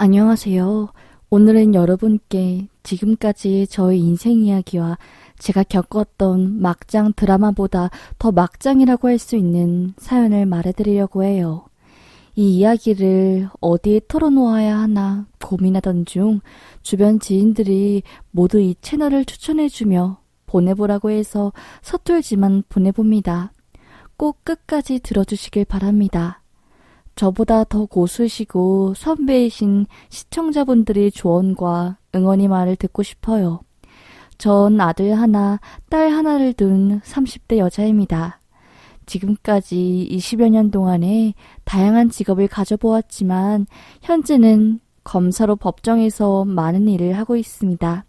안녕하세요. 오늘은 여러분께 지금까지 저의 인생 이야기와 제가 겪었던 막장 드라마보다 더 막장이라고 할 수 있는 사연을 말해드리려고 해요. 이 이야기를 어디에 털어놓아야 하나 고민하던 중 주변 지인들이 모두 이 채널을 추천해주며 보내보라고 해서 서툴지만 보내봅니다. 꼭 끝까지 들어주시길 바랍니다. 저보다 더 고수시고 선배이신 시청자분들의 조언과 응원의 말을 듣고 싶어요. 전 아들 하나, 딸 하나를 둔 30대 여자입니다. 지금까지 20여 년 동안에 다양한 직업을 가져보았지만 현재는 검사로 법정에서 많은 일을 하고 있습니다.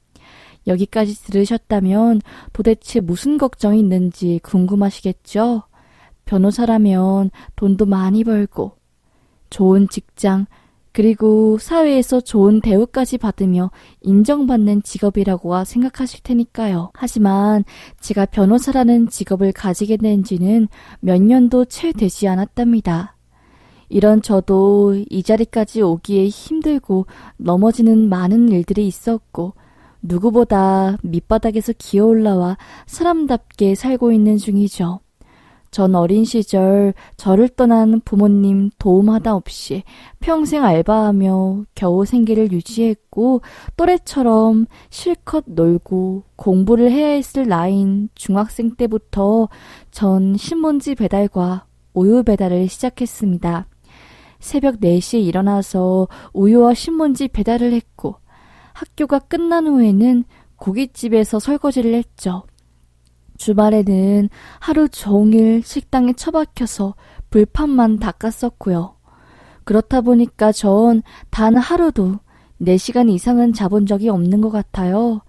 여기까지 들으셨다면 도대체 무슨 걱정이 있는지 궁금하시겠죠? 변호사라면 돈도 많이 벌고 좋은 직장, 그리고 사회에서 좋은 대우까지 받으며 인정받는 직업이라고 생각하실 테니까요. 하지만 제가 변호사라는 직업을 가지게 된 지는 몇 년도 채 되지 않았답니다. 이런 저도 이 자리까지 오기에 힘들고 넘어지는 많은 일들이 있었고 누구보다 밑바닥에서 기어올라와 사람답게 살고 있는 중이죠. 전 어린 시절 저를 떠난 부모님 도움 하나 없이 평생 알바하며 겨우 생계를 유지했고 또래처럼 실컷 놀고 공부를 해야 했을 나이인 중학생 때부터 전 신문지 배달과 우유 배달을 시작했습니다. 새벽 4시에 일어나서 우유와 신문지 배달을 했고 학교가 끝난 후에는 고깃집에서 설거지를 했죠. 주말에는 하루 종일 식당에 처박혀서 불판만 닦았었고요. 그렇다 보니까 전 단 하루도 4시간 이상은 자본 적이 없는 것 같아요.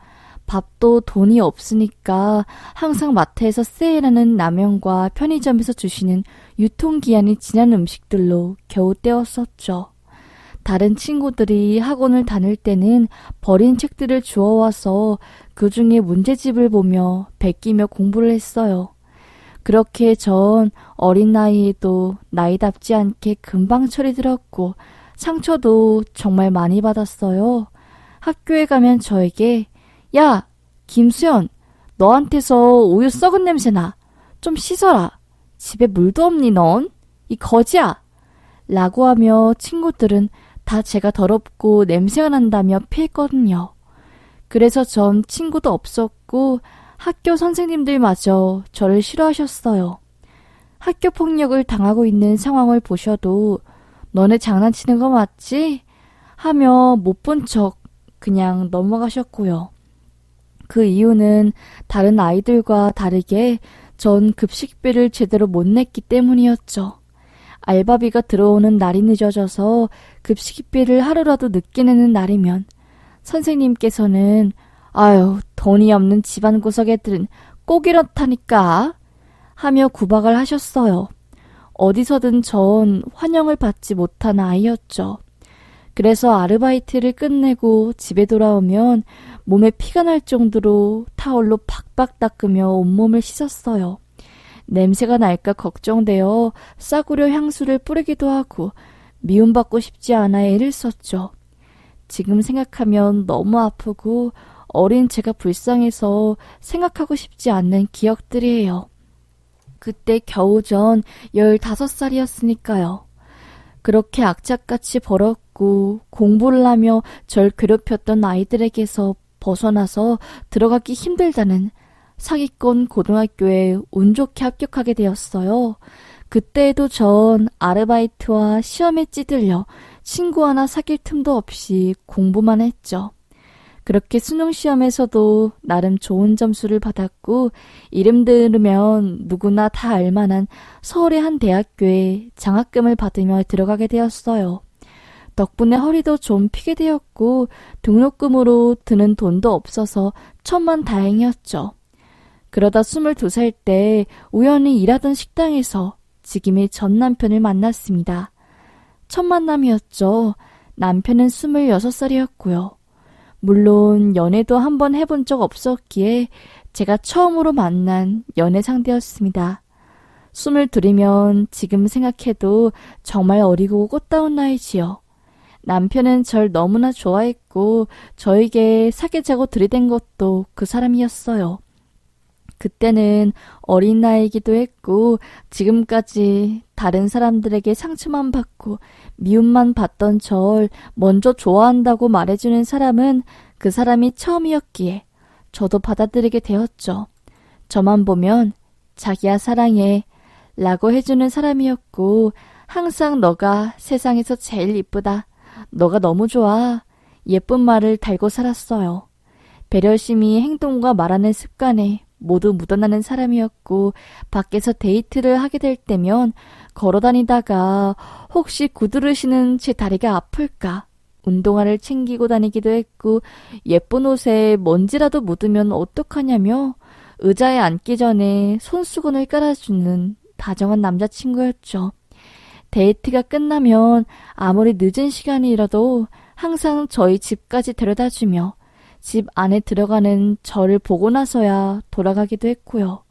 밥도 돈이 없으니까 항상 마트에서 세일하는 라면과 편의점에서 주시는 유통기한이 지난 음식들로 겨우 때웠었죠. 다른 친구들이 학원을 다닐 때는 버린 책들을 주워와서 그 중에 문제집을 보며 베끼며 공부를 했어요. 그렇게 전 어린 나이에도 나이답지 않게 금방 철이 들었고 상처도 정말 많이 받았어요. 학교에 가면 저에게 야, 김수연, 너한테서 우유 썩은 냄새 나. 좀 씻어라. 집에 물도 없니 넌? 이 거지야. 라고 하며 친구들은 다 제가 더럽고 냄새가 난다며 피했거든요. 그래서 전 친구도 없었고 학교 선생님들마저 저를 싫어하셨어요. 학교 폭력을 당하고 있는 상황을 보셔도 너네 장난치는 거 맞지? 하며 못 본 척 그냥 넘어가셨고요. 그 이유는 다른 아이들과 다르게 전 급식비를 제대로 못 냈기 때문이었죠. 알바비가 들어오는 날이 늦어져서 급식비를 하루라도 늦게 내는 날이면 선생님께서는 아유, 돈이 없는 집안 구석 애들은 꼭 이렇다니까 하며 구박을 하셨어요. 어디서든 전 환영을 받지 못한 아이였죠. 그래서 아르바이트를 끝내고 집에 돌아오면 몸에 피가 날 정도로 타올로 팍팍 닦으며 온몸을 씻었어요. 냄새가 날까 걱정되어 싸구려 향수를 뿌리기도 하고 미움받고 싶지 않아 애를 썼죠. 지금 생각하면 너무 아프고 어린 제가 불쌍해서 생각하고 싶지 않는 기억들이에요. 그때 겨우 전 15살이었으니까요. 그렇게 악착같이 벌었고 공부를 하며 절 괴롭혔던 아이들에게서 벗어나서 들어가기 힘들다는 사기꾼 고등학교에 운 좋게 합격하게 되었어요. 그때에도 전 아르바이트와 시험에 찌들려 친구 하나 사귈 틈도 없이 공부만 했죠. 그렇게 수능시험에서도 나름 좋은 점수를 받았고 이름 들으면 누구나 다 알만한 서울의 한 대학교에 장학금을 받으며 들어가게 되었어요. 덕분에 허리도 좀 피게 되었고 등록금으로 드는 돈도 없어서 천만다행이었죠. 그러다 22살 때 우연히 일하던 식당에서 지금의 전 남편을 만났습니다. 첫 만남이었죠. 남편은 26살이었고요. 물론 연애도 한번 해본 적 없었기에 제가 처음으로 만난 연애 상대였습니다. 22이면 지금 생각해도 정말 어리고 꽃다운 나이지요. 남편은 절 너무나 좋아했고 저에게 사귀자고 들이댄 것도 그 사람이었어요. 그때는 어린 나이이기도 했고 지금까지 다른 사람들에게 상처만 받고 미움만 받던 절 먼저 좋아한다고 말해주는 사람은 그 사람이 처음이었기에 저도 받아들이게 되었죠. 저만 보면 자기야 사랑해 라고 해주는 사람이었고 항상 너가 세상에서 제일 이쁘다. 너가 너무 좋아. 예쁜 말을 달고 살았어요. 배려심이 행동과 말하는 습관에 모두 묻어나는 사람이었고 밖에서 데이트를 하게 될 때면 걸어다니다가 혹시 구두를 신은 제 다리가 아플까 운동화를 챙기고 다니기도 했고 예쁜 옷에 먼지라도 묻으면 어떡하냐며 의자에 앉기 전에 손수건을 깔아주는 다정한 남자친구였죠. 데이트가 끝나면 아무리 늦은 시간이라도 항상 저희 집까지 데려다주며 집 안에 들어가는 저를 보고 나서야 돌아가기도 했고요.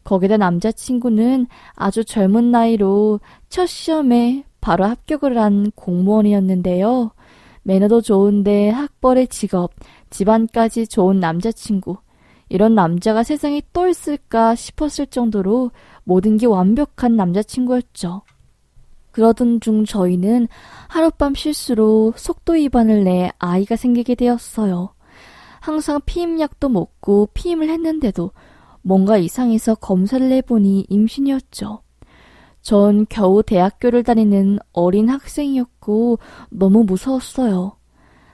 거기다 남자친구는 아주 젊은 나이로 첫 시험에 바로 합격을 한 공무원이었는데요. 매너도 좋은데 학벌에 직업, 집안까지 좋은 남자친구. 이런 남자가 세상에 또 있을까 싶었을 정도로 모든 게 완벽한 남자친구였죠. 그러던 중 저희는 하룻밤 실수로 속도 위반을 내 아이가 생기게 되었어요. 항상 피임약도 먹고 피임을 했는데도 뭔가 이상해서 검사를 해보니 임신이었죠. 전 겨우 대학교를 다니는 어린 학생이었고 너무 무서웠어요.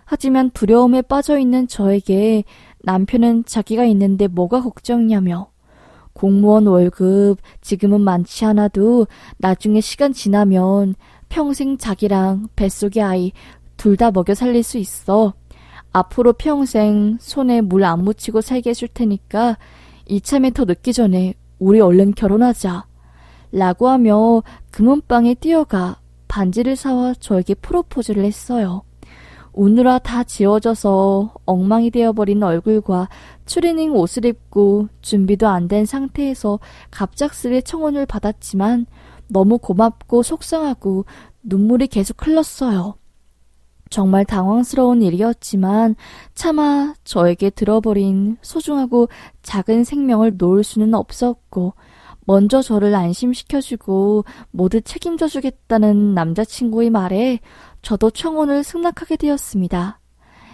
하지만 두려움에 빠져있는 저에게 남편은 자기가 있는데 뭐가 걱정이냐며 공무원 월급 지금은 많지 않아도 나중에 시간 지나면 평생 자기랑 뱃속의 아이 둘 다 먹여 살릴 수 있어. 앞으로 평생 손에 물 안 묻히고 살게 해줄 테니까 이참에 더 늦기 전에 우리 얼른 결혼하자. 라고 하며 금은방에 뛰어가 반지를 사와 저에게 프로포즈를 했어요. 우느라 다 지워져서 엉망이 되어버린 얼굴과 추리닝 옷을 입고 준비도 안 된 상태에서 갑작스레 청혼을 받았지만 너무 고맙고 속상하고 눈물이 계속 흘렀어요. 정말 당황스러운 일이었지만 차마 저에게 들어버린 소중하고 작은 생명을 놓을 수는 없었고 먼저 저를 안심시켜주고 모두 책임져주겠다는 남자친구의 말에 저도 청혼을 승낙하게 되었습니다.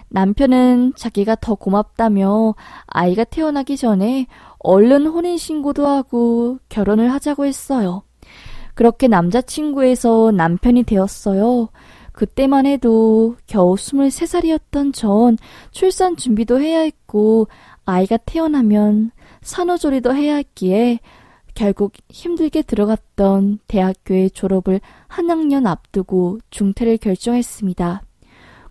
남편은 자기가 더 고맙다며 아이가 태어나기 전에 얼른 혼인신고도 하고 결혼을 하자고 했어요. 그렇게 남자친구에서 남편이 되었어요. 그때만 해도 겨우 23살이었던 전 출산 준비도 해야 했고 아이가 태어나면 산후조리도 해야 했기에 결국 힘들게 들어갔던 대학교의 졸업을 한 학년 앞두고 중퇴를 결정했습니다.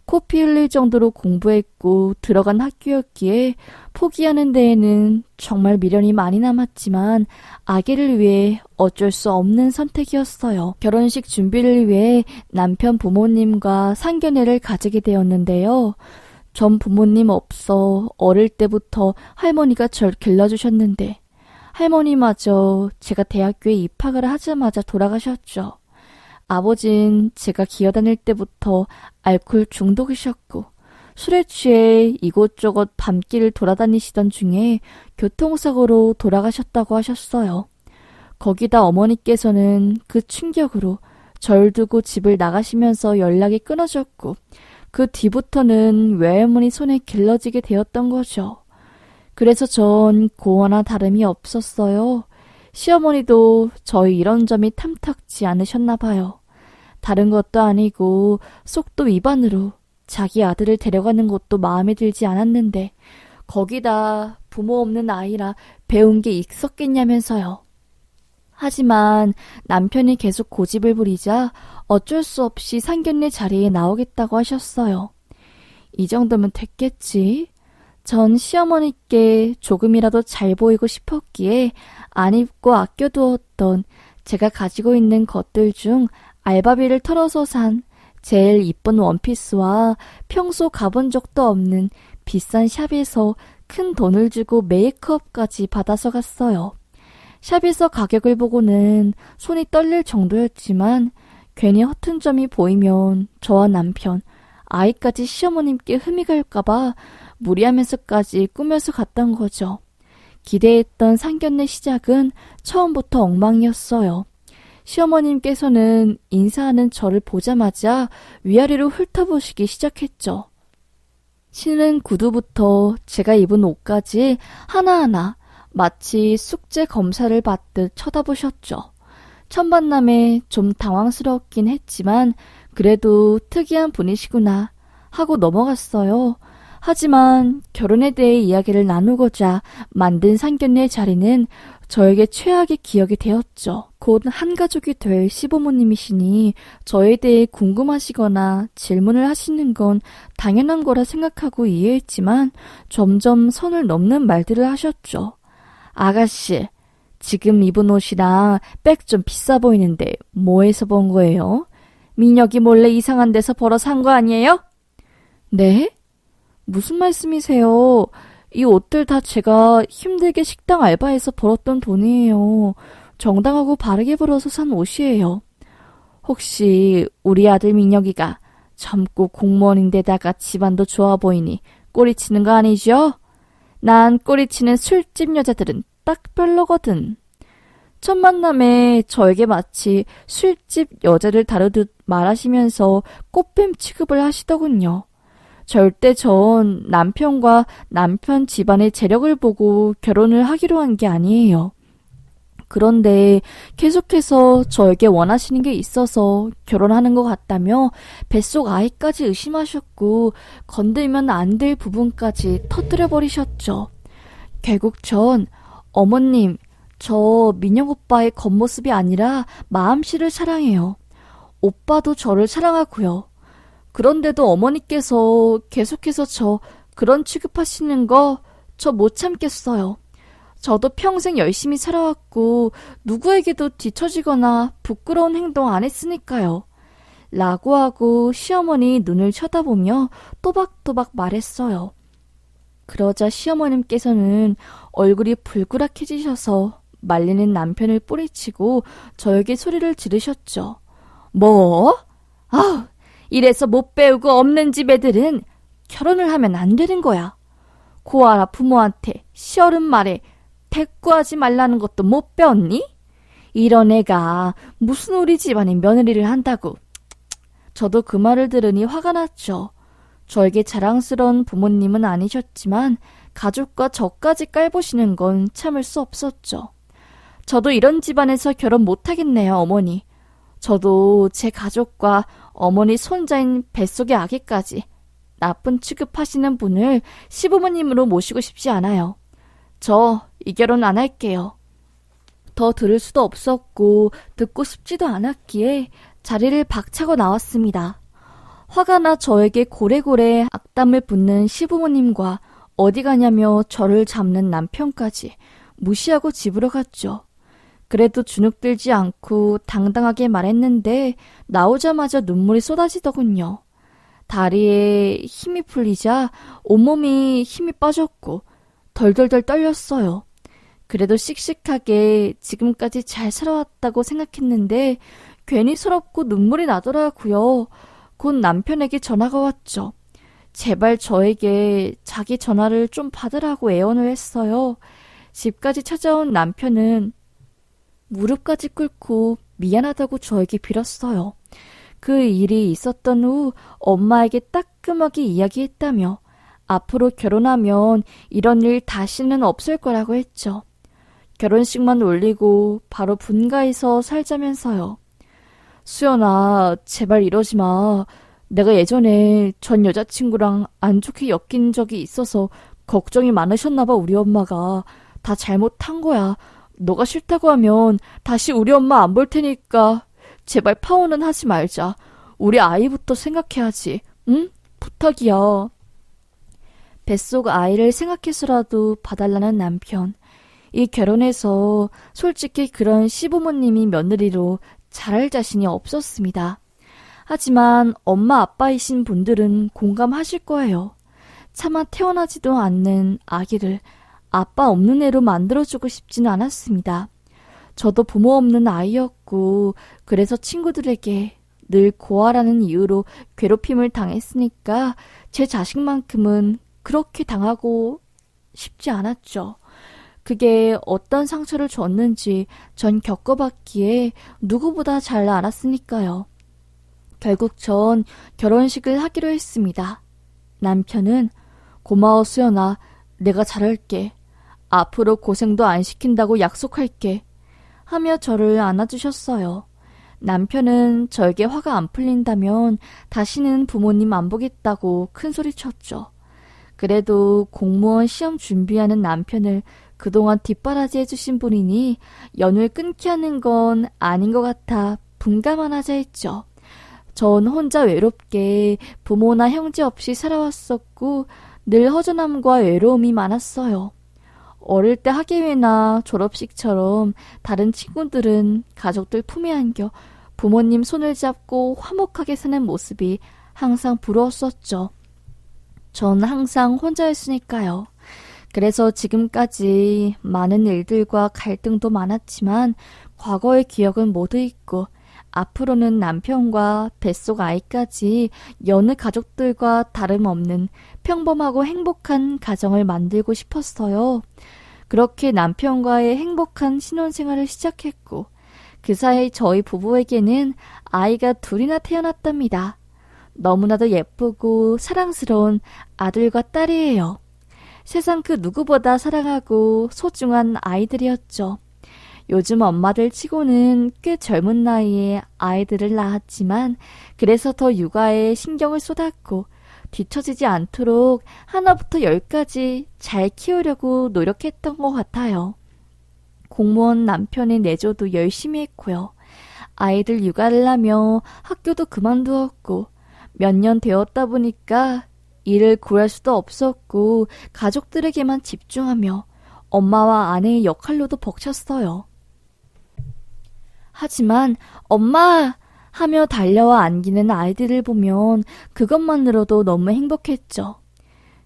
코피 흘릴 정도로 공부했고 들어간 학교였기에 포기하는 데에는 정말 미련이 많이 남았지만 아기를 위해 어쩔 수 없는 선택이었어요. 결혼식 준비를 위해 남편 부모님과 상견례를 가지게 되었는데요. 전 부모님 없어 어릴 때부터 할머니가 절 길러주셨는데 할머니마저 제가 대학교에 입학을 하자마자 돌아가셨죠. 아버진 제가 기어다닐 때부터 알코올 중독이셨고 술에 취해 이곳저곳 밤길을 돌아다니시던 중에 교통사고로 돌아가셨다고 하셨어요. 거기다 어머니께서는 그 충격으로 절 두고 집을 나가시면서 연락이 끊어졌고 그 뒤부터는 외할머니 손에 길러지게 되었던 거죠. 그래서 전 고아나 다름이 없었어요. 시어머니도 저희 이런 점이 탐탁지 않으셨나 봐요. 다른 것도 아니고 속도 위반으로 자기 아들을 데려가는 것도 마음에 들지 않았는데 거기다 부모 없는 아이라 배운 게 있었겠냐면서요. 하지만 남편이 계속 고집을 부리자 어쩔 수 없이 상견례 자리에 나오겠다고 하셨어요. 이 정도면 됐겠지? 전 시어머니께 조금이라도 잘 보이고 싶었기에 안 입고 아껴두었던 제가 가지고 있는 것들 중 알바비를 털어서 산 제일 이쁜 원피스와 평소 가본 적도 없는 비싼 샵에서 큰 돈을 주고 메이크업까지 받아서 갔어요. 샵에서 가격을 보고는 손이 떨릴 정도였지만 괜히 허튼 점이 보이면 저와 남편, 아이까지 시어머님께 흠이 갈까봐 무리하면서까지 꾸며서 갔던 거죠. 기대했던 상견례 시작은 처음부터 엉망이었어요. 시어머님께서는 인사하는 저를 보자마자 위아래로 훑어보시기 시작했죠. 신은 구두부터 제가 입은 옷까지 하나하나 마치 숙제 검사를 받듯 쳐다보셨죠. 첫 만남에 좀 당황스럽긴 했지만 그래도 특이한 분이시구나 하고 넘어갔어요. 하지만 결혼에 대해 이야기를 나누고자 만든 상견례 자리는 저에게 최악의 기억이 되었죠. 곧 한가족이 될 시부모님이시니 저에 대해 궁금하시거나 질문을 하시는 건 당연한 거라 생각하고 이해했지만 점점 선을 넘는 말들을 하셨죠. 아가씨, 지금 입은 옷이랑 백 좀 비싸 보이는데 뭐해서 본 거예요? 민혁이 몰래 이상한 데서 벌어 산 거 아니에요? 네? 무슨 말씀이세요? 이 옷들 다 제가 힘들게 식당 알바해서 벌었던 돈이에요. 정당하고 바르게 벌어서 산 옷이에요. 혹시 우리 아들 민혁이가 젊고 공무원인데다가 집안도 좋아 보이니 꼬리치는 거 아니죠? 난 꼬리치는 술집 여자들은 딱 별로거든. 첫 만남에 저에게 마치 술집 여자를 다루듯 말하시면서 꽃뱀 취급을 하시더군요. 절대 전 남편과 남편 집안의 재력을 보고 결혼을 하기로 한 게 아니에요. 그런데 계속해서 저에게 원하시는 게 있어서 결혼하는 것 같다며 뱃속 아이까지 의심하셨고 건들면 안 될 부분까지 터뜨려 버리셨죠. 결국 전 어머님, 저 민영 오빠의 겉모습이 아니라 마음씨를 사랑해요. 오빠도 저를 사랑하고요. 그런데도 어머니께서 계속해서 저 그런 취급하시는 거 저 못 참겠어요. 저도 평생 열심히 살아왔고 누구에게도 뒤처지거나 부끄러운 행동 안 했으니까요. 라고 하고 시어머니 눈을 쳐다보며 또박또박 말했어요. 그러자 시어머님께서는 얼굴이 불그락해지셔서 말리는 남편을 뿌리치고 저에게 소리를 지르셨죠. 뭐? 아우, 이래서 못 배우고 없는 집 애들은 결혼을 하면 안 되는 거야. 고아라 부모한테 시어른 말에 대꾸하지 말라는 것도 못 배웠니? 이런 애가 무슨 우리 집안의 며느리를 한다고. 저도 그 말을 들으니 화가 났죠. 저에게 자랑스러운 부모님은 아니셨지만 가족과 저까지 깔보시는 건 참을 수 없었죠. 저도 이런 집안에서 결혼 못하겠네요, 어머니. 저도 제 가족과 어머니 손자인 뱃속의 아기까지 나쁜 취급하시는 분을 시부모님으로 모시고 싶지 않아요. 저 이 결혼 안 할게요. 더 들을 수도 없었고 듣고 싶지도 않았기에 자리를 박차고 나왔습니다. 화가 나 저에게 고래고래 악담을 붙는 시부모님과 어디 가냐며 저를 잡는 남편까지 무시하고 집으로 갔죠. 그래도 주눅들지 않고 당당하게 말했는데 나오자마자 눈물이 쏟아지더군요. 다리에 힘이 풀리자 온몸이 힘이 빠졌고 덜덜덜 떨렸어요. 그래도 씩씩하게 지금까지 잘 살아왔다고 생각했는데 괜히 서럽고 눈물이 나더라고요. 곧 남편에게 전화가 왔죠. 제발 저에게 자기 전화를 좀 받으라고 애원을 했어요. 집까지 찾아온 남편은 무릎까지 꿇고 미안하다고 저에게 빌었어요. 그 일이 있었던 후 엄마에게 따끔하게 이야기했다며 앞으로 결혼하면 이런 일 다시는 없을 거라고 했죠. 결혼식만 올리고 바로 분가해서 살자면서요. 수연아, 제발 이러지 마. 내가 예전에 전 여자친구랑 안 좋게 엮인 적이 있어서 걱정이 많으셨나 봐, 우리 엄마가. 다 잘못한 거야. 너가 싫다고 하면 다시 우리 엄마 안 볼 테니까 제발 파혼은 하지 말자. 우리 아이부터 생각해야지. 응? 부탁이야. 뱃속 아이를 생각해서라도 봐달라는 남편. 이 결혼해서 솔직히 그런 시부모님이 며느리로 잘할 자신이 없었습니다. 하지만 엄마 아빠이신 분들은 공감하실 거예요. 차마 태어나지도 않는 아기를 아빠 없는 애로 만들어주고 싶지는 않았습니다. 저도 부모 없는 아이였고 그래서 친구들에게 늘 고아라는 이유로 괴롭힘을 당했으니까 제 자식만큼은 그렇게 당하고 싶지 않았죠. 그게 어떤 상처를 줬는지 전 겪어봤기에 누구보다 잘 알았으니까요. 결국 전 결혼식을 하기로 했습니다. 남편은 고마워 수연아, 내가 잘할게. 앞으로 고생도 안 시킨다고 약속할게. 하며 저를 안아주셨어요. 남편은 저에게 화가 안 풀린다면 다시는 부모님 안 보겠다고 큰소리쳤죠. 그래도 공무원 시험 준비하는 남편을 그동안 뒷바라지 해주신 분이니 연을 끊게 하는 건 아닌 것 같아 분가만 하자 했죠. 전 혼자 외롭게 부모나 형제 없이 살아왔었고 늘 허전함과 외로움이 많았어요. 어릴 때 학예회나 졸업식처럼 다른 친구들은 가족들 품에 안겨 부모님 손을 잡고 화목하게 사는 모습이 항상 부러웠었죠. 전 항상 혼자였으니까요. 그래서 지금까지 많은 일들과 갈등도 많았지만 과거의 기억은 모두 잊고 앞으로는 남편과 뱃속 아이까지 여느 가족들과 다름없는 평범하고 행복한 가정을 만들고 싶었어요. 그렇게 남편과의 행복한 신혼생활을 시작했고 그 사이 저희 부부에게는 아이가 둘이나 태어났답니다. 너무나도 예쁘고 사랑스러운 아들과 딸이에요. 세상 그 누구보다 사랑하고 소중한 아이들이었죠. 요즘 엄마들 치고는 꽤 젊은 나이에 아이들을 낳았지만 그래서 더 육아에 신경을 쏟았고 뒤처지지 않도록 하나부터 열까지 잘 키우려고 노력했던 것 같아요. 공무원 남편의 내조도 열심히 했고요. 아이들 육아를 하며 학교도 그만두었고 몇 년 되었다 보니까 일을 구할 수도 없었고 가족들에게만 집중하며 엄마와 아내의 역할로도 벅찼어요. 하지만 엄마! 하며 달려와 안기는 아이들을 보면 그것만으로도 너무 행복했죠.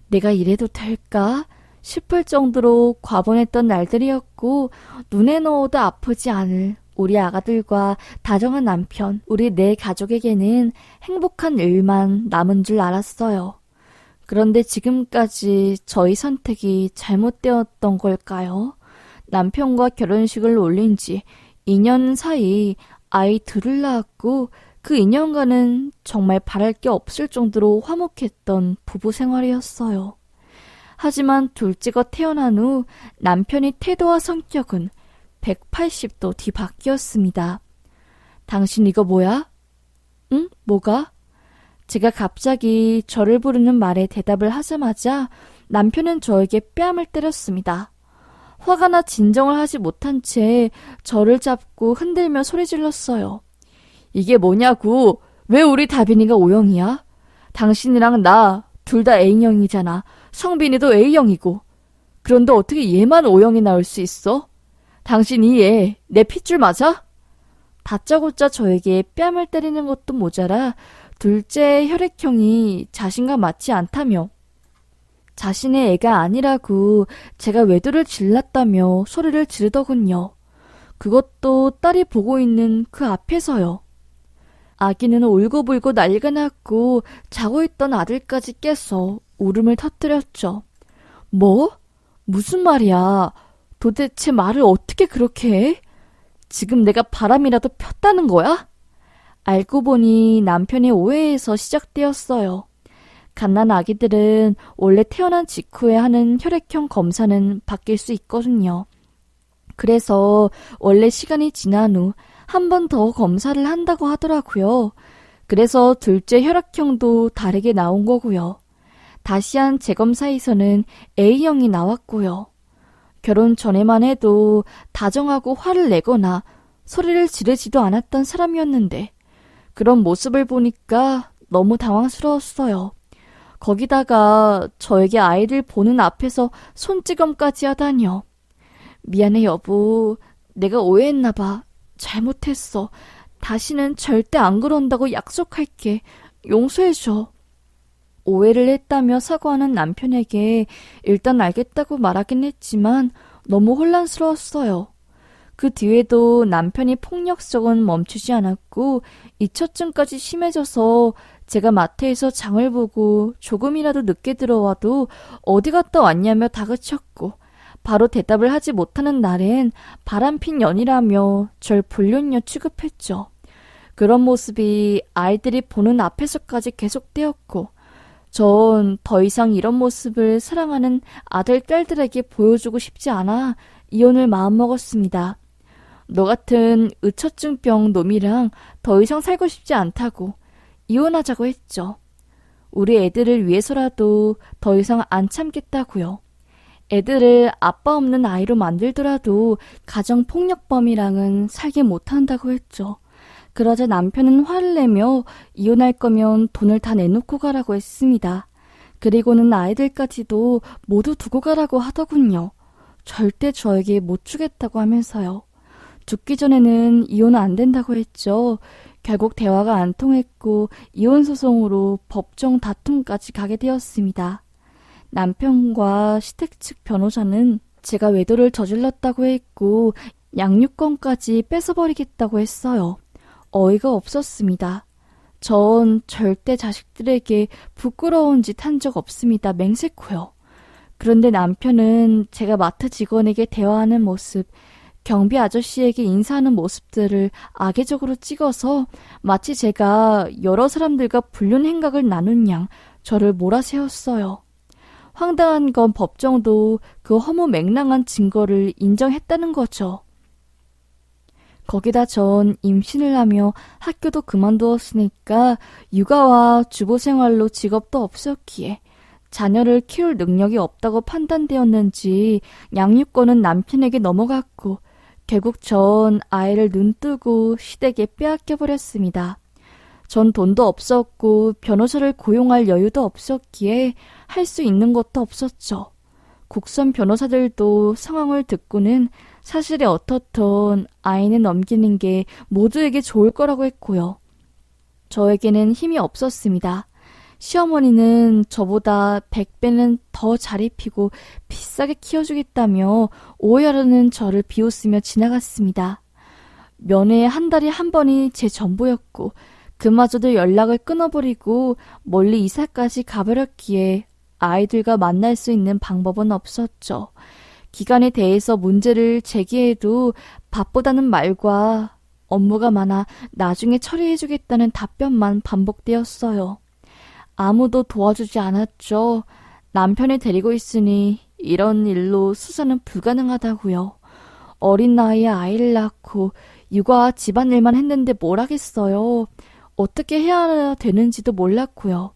내가 이래도 될까? 싶을 정도로 과분했던 날들이었고 눈에 넣어도 아프지 않을 우리 아가들과 다정한 남편, 우리 네 가족에게는 행복한 일만 남은 줄 알았어요. 그런데 지금까지 저희 선택이 잘못되었던 걸까요? 남편과 결혼식을 올린 지 2년 사이 아이 둘을 낳았고 그 2년간은 정말 바랄 게 없을 정도로 화목했던 부부 생활이었어요. 하지만 둘째가 태어난 후 남편이 태도와 성격은 180도 뒤바뀌었습니다. 당신 이거 뭐야? 응? 뭐가? 제가 갑자기 저를 부르는 말에 대답을 하자마자 남편은 저에게 뺨을 때렸습니다. 화가 나 진정을 하지 못한 채 저를 잡고 흔들며 소리 질렀어요. 이게 뭐냐고? 왜 우리 다빈이가 O형이야? 당신이랑 나 둘 다 A형이잖아. 성빈이도 A형이고. 그런데 어떻게 얘만 O형이 나올 수 있어? 당신 이 애 내 핏줄 맞아? 다짜고짜 저에게 뺨을 때리는 것도 모자라 둘째 혈액형이 자신과 맞지 않다며 자신의 애가 아니라고 제가 외도를 질렀다며 소리를 지르더군요. 그것도 딸이 보고 있는 그 앞에서요. 아기는 울고불고 난리가 났고 자고 있던 아들까지 깨서 울음을 터뜨렸죠. 뭐? 무슨 말이야? 도대체 말을 어떻게 그렇게 해? 지금 내가 바람이라도 폈다는 거야? 알고 보니 남편의 오해에서 시작되었어요. 갓난 아기들은 원래 태어난 직후에 하는 혈액형 검사는 바뀔 수 있거든요. 그래서 원래 시간이 지난 후 한 번 더 검사를 한다고 하더라고요. 그래서 둘째 혈액형도 다르게 나온 거고요. 다시 한 재검사에서는 A형이 나왔고요. 결혼 전에만 해도 다정하고 화를 내거나 소리를 지르지도 않았던 사람이었는데 그런 모습을 보니까 너무 당황스러웠어요. 거기다가 저에게 아이들 보는 앞에서 손찌검까지 하다니요. 미안해 여보. 내가 오해했나 봐. 잘못했어. 다시는 절대 안 그런다고 약속할게. 용서해줘. 오해를 했다며 사과하는 남편에게 일단 알겠다고 말하긴 했지만 너무 혼란스러웠어요. 그 뒤에도 남편이 폭력성은 멈추지 않았고 이처증까지 심해져서 제가 마트에서 장을 보고 조금이라도 늦게 들어와도 어디 갔다 왔냐며 다그쳤고 바로 대답을 하지 못하는 날엔 바람핀 년이라며 절 불륜녀 취급했죠. 그런 모습이 아이들이 보는 앞에서까지 계속되었고 전 더 이상 이런 모습을 사랑하는 아들, 딸들에게 보여주고 싶지 않아 이혼을 마음먹었습니다. 너 같은 의처증병 놈이랑 더 이상 살고 싶지 않다고 이혼하자고 했죠. 우리 애들을 위해서라도 더 이상 안 참겠다고요. 애들을 아빠 없는 아이로 만들더라도 가정폭력범이랑은 살게 못한다고 했죠. 그러자 남편은 화를 내며 이혼할 거면 돈을 다 내놓고 가라고 했습니다. 그리고는 아이들까지도 모두 두고 가라고 하더군요. 절대 저에게 못 주겠다고 하면서요. 죽기 전에는 이혼은 안 된다고 했죠. 결국 대화가 안 통했고 이혼 소송으로 법정 다툼까지 가게 되었습니다. 남편과 시댁 측 변호사는 제가 외도를 저질렀다고 했고 양육권까지 뺏어버리겠다고 했어요. 어이가 없었습니다. 전 절대 자식들에게 부끄러운 짓 한 적 없습니다. 맹세코요. 그런데 남편은 제가 마트 직원에게 대화하는 모습, 경비 아저씨에게 인사하는 모습들을 악의적으로 찍어서 마치 제가 여러 사람들과 불륜 행각을 나눈 양 저를 몰아세웠어요. 황당한 건 법정도 그 허무맹랑한 증거를 인정했다는 거죠. 거기다 전 임신을 하며 학교도 그만두었으니까 육아와 주부 생활로 직업도 없었기에 자녀를 키울 능력이 없다고 판단되었는지 양육권은 남편에게 넘어갔고 결국 전 아이를 눈뜨고 시댁에 빼앗겨버렸습니다. 전 돈도 없었고 변호사를 고용할 여유도 없었기에 할 수 있는 것도 없었죠. 국선 변호사들도 상황을 듣고는 사실이 어떻든 아이는 넘기는 게 모두에게 좋을 거라고 했고요. 저에게는 힘이 없었습니다. 시어머니는 저보다 100배는 더 잘 입히고 비싸게 키워주겠다며 오해하려는 저를 비웃으며 지나갔습니다. 면회 한 달에 한 번이 제 전부였고 그마저도 연락을 끊어버리고 멀리 이사까지 가버렸기에 아이들과 만날 수 있는 방법은 없었죠. 기간에 대해서 문제를 제기해도 밥보다는 말과 업무가 많아 나중에 처리해주겠다는 답변만 반복되었어요. 아무도 도와주지 않았죠. 남편을 데리고 있으니 이런 일로 수사는 불가능하다고요. 어린 나이에 아이를 낳고 육아와 집안일만 했는데 뭘 하겠어요. 어떻게 해야 되는지도 몰랐고요.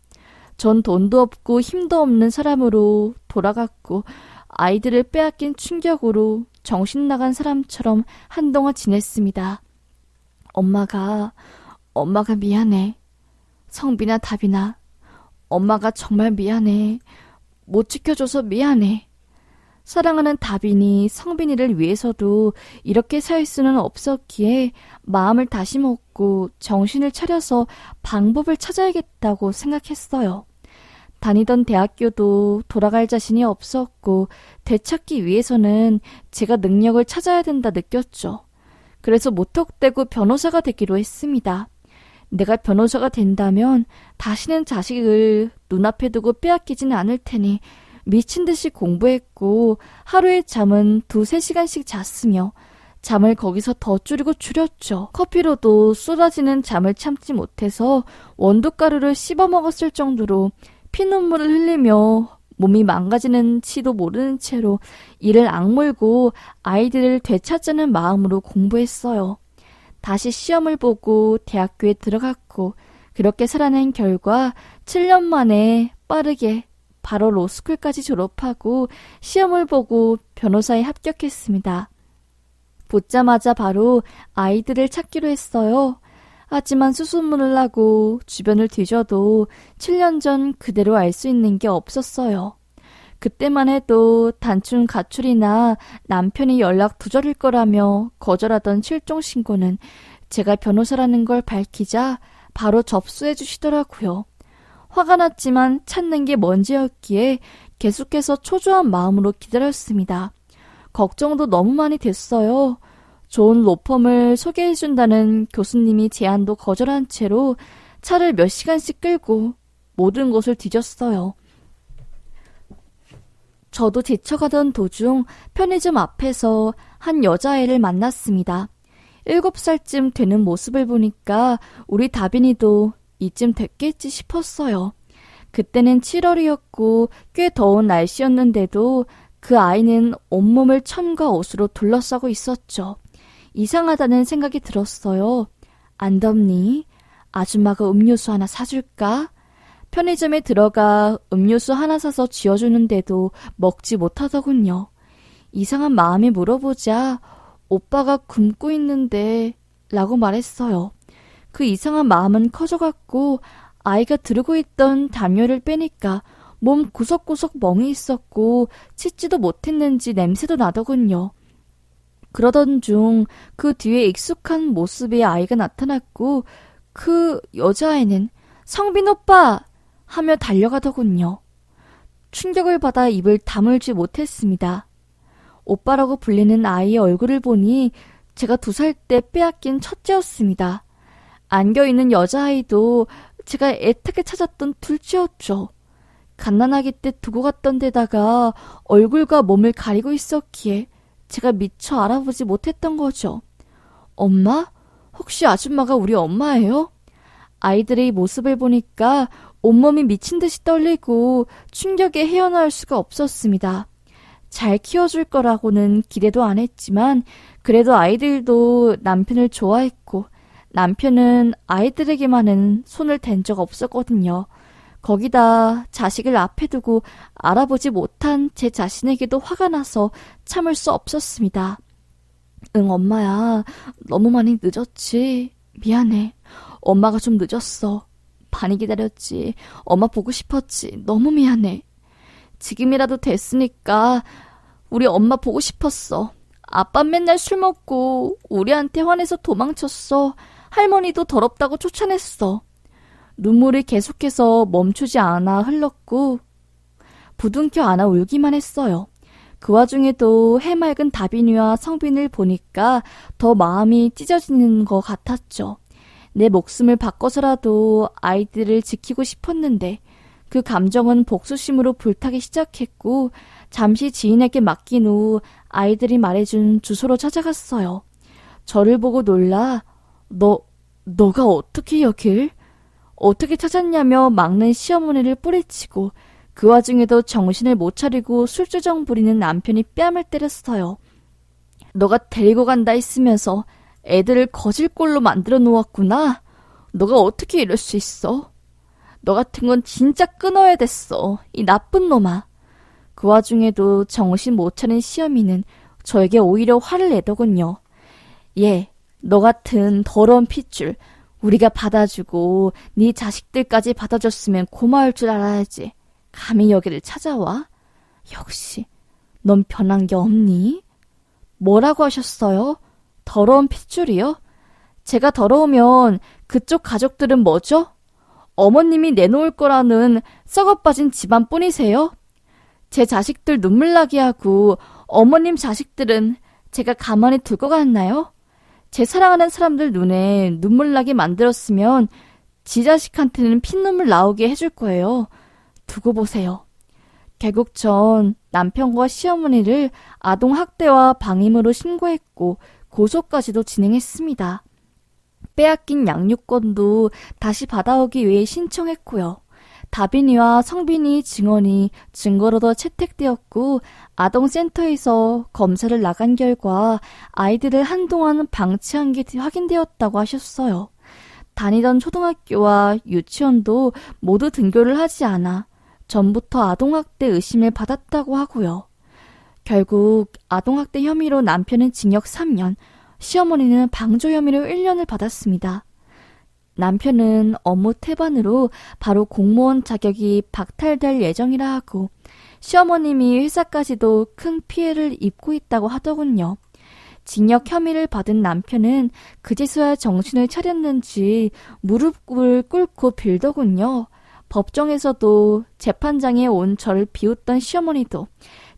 전 돈도 없고 힘도 없는 사람으로 돌아갔고 아이들을 빼앗긴 충격으로 정신 나간 사람처럼 한동안 지냈습니다. 엄마가 미안해. 성빈아, 다빈아, 엄마가 정말 미안해. 못 지켜줘서 미안해. 사랑하는 다빈이 성빈이를 위해서도 이렇게 살 수는 없었기에 마음을 다시 먹고 정신을 차려서 방법을 찾아야겠다고 생각했어요. 다니던 대학교도 돌아갈 자신이 없었고 되찾기 위해서는 제가 능력을 찾아야 된다 느꼈죠. 그래서 무턱대고 변호사가 되기로 했습니다. 내가 변호사가 된다면 다시는 자식을 눈앞에 두고 빼앗기지는 않을 테니 미친 듯이 공부했고 하루에 잠은 2-3시간씩 잤으며 잠을 거기서 더 줄였죠. 커피로도 쏟아지는 잠을 참지 못해서 원두가루를 씹어 먹었을 정도로 피눈물을 흘리며 몸이 망가지는지도 모르는 채로 이를 악물고 아이들을 되찾자는 마음으로 공부했어요. 다시 시험을 보고 대학교에 들어갔고 그렇게 살아낸 결과 7년 만에 빠르게 바로 로스쿨까지 졸업하고 시험을 보고 변호사에 합격했습니다. 붙자마자 바로 아이들을 찾기로 했어요. 하지만 수소문을 하고 주변을 뒤져도 7년 전 그대로 알 수 있는 게 없었어요. 그때만 해도 단춘 가출이나 남편이 연락 두절일 거라며 거절하던 실종 신고는 제가 변호사라는 걸 밝히자 바로 접수해 주시더라고요. 화가 났지만 찾는 게 먼지였기에 계속해서 초조한 마음으로 기다렸습니다. 걱정도 너무 많이 됐어요. 좋은 로펌을 소개해준다는 교수님이 제안도 거절한 채로 차를 몇 시간씩 끌고 모든 곳을 뒤졌어요. 저도 지쳐가던 도중 편의점 앞에서 한 여자애를 만났습니다. 7살쯤 되는 모습을 보니까 우리 다빈이도 이쯤 됐겠지 싶었어요. 그때는 7월이었고 꽤 더운 날씨였는데도 그 아이는 온몸을 천과 옷으로 둘러싸고 있었죠. 이상하다는 생각이 들었어요. 안 덥니? 아줌마가 음료수 하나 사줄까? 편의점에 들어가 음료수 하나 사서 쥐어주는데도 먹지 못하더군요. 이상한 마음이 물어보자 오빠가 굶고 있는데 라고 말했어요. 그 이상한 마음은 커져갔고 아이가 들고 있던 담요를 빼니까 몸 구석구석 멍이 있었고 씻지도 못했는지 냄새도 나더군요. 그러던 중 그 뒤에 익숙한 모습의 아이가 나타났고 그 여자아이는 성빈 오빠! 하며 달려가더군요. 충격을 받아 입을 다물지 못했습니다. 오빠라고 불리는 아이의 얼굴을 보니 제가 2살 때 빼앗긴 첫째였습니다. 안겨있는 여자아이도 제가 애타게 찾았던 둘째였죠. 갓난아기 때 두고 갔던 데다가 얼굴과 몸을 가리고 있었기에 제가 미처 알아보지 못했던 거죠. 엄마? 혹시 아줌마가 우리 엄마예요? 아이들의 모습을 보니까 온몸이 미친 듯이 떨리고 충격에 헤어나올 수가 없었습니다. 잘 키워줄 거라고는 기대도 안 했지만 그래도 아이들도 남편을 좋아했고 남편은 아이들에게만은 손을 댄 적 없었거든요. 거기다 자식을 앞에 두고 알아보지 못한 제 자신에게도 화가 나서 참을 수 없었습니다. 응, 엄마야. 너무 많이 늦었지. 미안해. 엄마가 좀 늦었어. 많이 기다렸지. 엄마 보고 싶었지. 너무 미안해. 지금이라도 됐으니까 우리 엄마 보고 싶었어. 아빠 맨날 술 먹고 우리한테 화내서 도망쳤어. 할머니도 더럽다고 쫓아냈어. 눈물이 계속해서 멈추지 않아 흘렀고 부둥켜 안아 울기만 했어요. 그 와중에도 해맑은 다빈이와 성빈을 보니까 더 마음이 찢어지는 것 같았죠. 내 목숨을 바꿔서라도 아이들을 지키고 싶었는데 그 감정은 복수심으로 불타기 시작했고 잠시 지인에게 맡긴 후 아이들이 말해준 주소로 찾아갔어요. 저를 보고 놀라 너가 어떻게 여길? 어떻게 찾았냐며 막는 시어머니를 뿌리치고 그 와중에도 정신을 못 차리고 술주정 부리는 남편이 뺨을 때렸어요. 너가 데리고 간다 했으면서 애들을 거질꼴로 만들어 놓았구나. 너가 어떻게 이럴 수 있어? 너 같은 건 진짜 끊어야 됐어. 이 나쁜 놈아. 그 와중에도 정신 못 차린 시어미는 저에게 오히려 화를 내더군요. 너 같은 더러운 핏줄 우리가 받아주고 네 자식들까지 받아줬으면 고마울 줄 알아야지. 감히 여기를 찾아와? 역시 넌 변한 게 없니? 뭐라고 하셨어요? 더러운 핏줄이요? 제가 더러우면 그쪽 가족들은 뭐죠? 어머님이 내놓을 거라는 썩어빠진 집안뿐이세요? 제 자식들 눈물 나게 하고 어머님 자식들은 제가 가만히 둘 것 같나요? 제 사랑하는 사람들 눈에 눈물 나게 만들었으면 지 자식한테는 핏눈물 나오게 해줄 거예요. 두고 보세요. 결국 전 남편과 시어머니를 아동학대와 방임으로 신고했고 고소까지도 진행했습니다. 빼앗긴 양육권도 다시 받아오기 위해 신청했고요. 다빈이와 성빈이 증언이 증거로도 채택되었고 아동센터에서 검사를 나간 결과 아이들을 한동안 방치한 게 확인되었다고 하셨어요. 다니던 초등학교와 유치원도 모두 등교를 하지 않아 전부터 아동학대 의심을 받았다고 하고요. 결국 아동학대 혐의로 남편은 징역 3년, 시어머니는 방조 혐의로 1년을 받았습니다. 남편은 업무 태반으로 바로 공무원 자격이 박탈될 예정이라 하고 시어머님이 회사까지도 큰 피해를 입고 있다고 하더군요. 징역 혐의를 받은 남편은 그제서야 정신을 차렸는지 무릎을 꿇고 빌더군요. 법정에서도 재판장에 온 저를 비웃던 시어머니도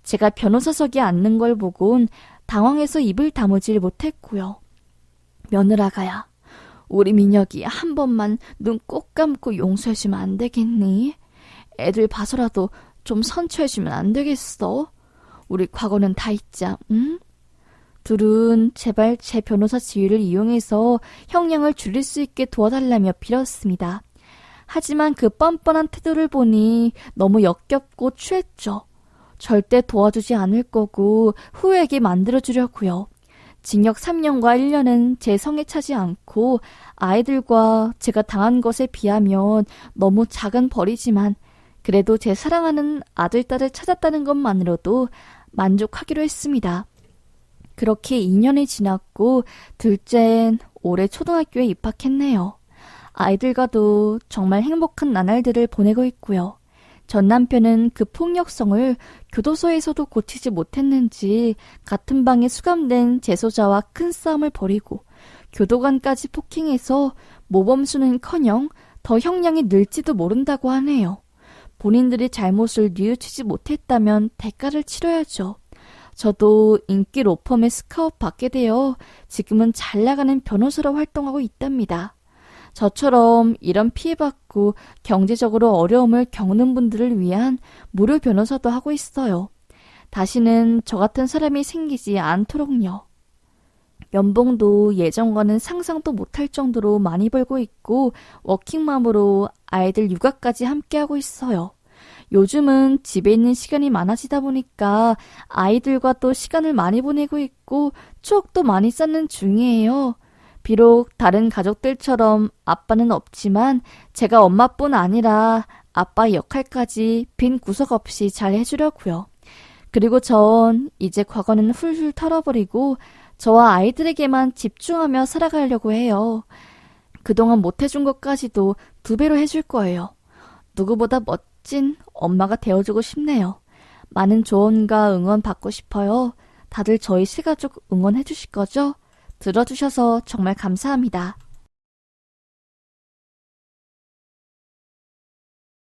제가 변호사석에 앉는 걸 보곤 당황해서 입을 다무질 못했고요. 며느라가야, 우리 민혁이 한 번만 눈 꼭 감고 용서해주면 안 되겠니? 애들 봐서라도 좀 선처해주면 안 되겠어? 우리 과거는 다 잊자, 응? 둘은 제발 제 변호사 지위를 이용해서 형량을 줄일 수 있게 도와달라며 빌었습니다. 하지만 그 뻔뻔한 태도를 보니 너무 역겹고 추했죠. 절대 도와주지 않을 거고 후회하게 만들어주려고요. 징역 3년과 1년은 제 성에 차지 않고 아이들과 제가 당한 것에 비하면 너무 작은 벌이지만 그래도 제 사랑하는 아들, 딸을 찾았다는 것만으로도 만족하기로 했습니다. 그렇게 2년이 지났고 둘째는 올해 초등학교에 입학했네요. 아이들과도 정말 행복한 나날들을 보내고 있고요. 전 남편은 그 폭력성을 교도소에서도 고치지 못했는지 같은 방에 수감된 재소자와 큰 싸움을 벌이고 교도관까지 폭행해서 모범수는커녕 더 형량이 늘지도 모른다고 하네요. 본인들이 잘못을 뉘우치지 못했다면 대가를 치러야죠. 저도 인기 로펌에 스카웃 받게 되어 지금은 잘 나가는 변호사로 활동하고 있답니다. 저처럼 이런 피해받고 경제적으로 어려움을 겪는 분들을 위한 무료 변호사도 하고 있어요. 다시는 저 같은 사람이 생기지 않도록요. 연봉도 예전과는 상상도 못할 정도로 많이 벌고 있고 워킹맘으로 아이들 육아까지 함께하고 있어요. 요즘은 집에 있는 시간이 많아지다 보니까 아이들과 또 시간을 많이 보내고 있고 추억도 많이 쌓는 중이에요. 비록 다른 가족들처럼 아빠는 없지만 제가 엄마뿐 아니라 아빠 역할까지 빈 구석 없이 잘 해주려고요. 그리고 전 이제 과거는 훌훌 털어버리고 저와 아이들에게만 집중하며 살아가려고 해요. 그동안 못해준 것까지도 2배로 해줄 거예요. 누구보다 멋진 엄마가 되어주고 싶네요. 많은 조언과 응원 받고 싶어요. 다들 저희 실가족 응원해 주실 거죠? 들어주셔서 정말 감사합니다.